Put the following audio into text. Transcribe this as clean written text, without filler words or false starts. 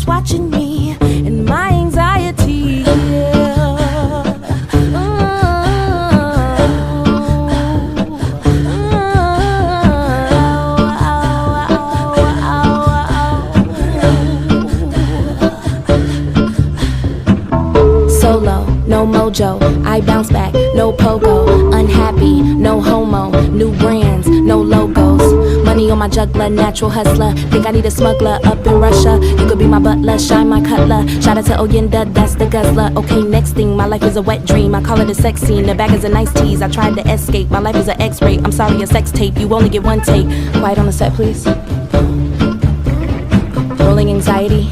watching me and my anxiety. Solo, no mojo, I bounce back, no pogo. Unhappy, no homo, new brands, no logos. Money on my juggler, natural hustler. Think I need a smuggler up in Russia. You could be my butler, shine my cutler. Shout out to Oyenda, that's the guzzler. Okay, next thing, my life is a wet dream. I call it a sex scene, the bag is a nice tease. I tried to escape, my life is an X-ray. I'm sorry, a sex tape, you only get one take. Quiet on the set, please. Rolling anxiety.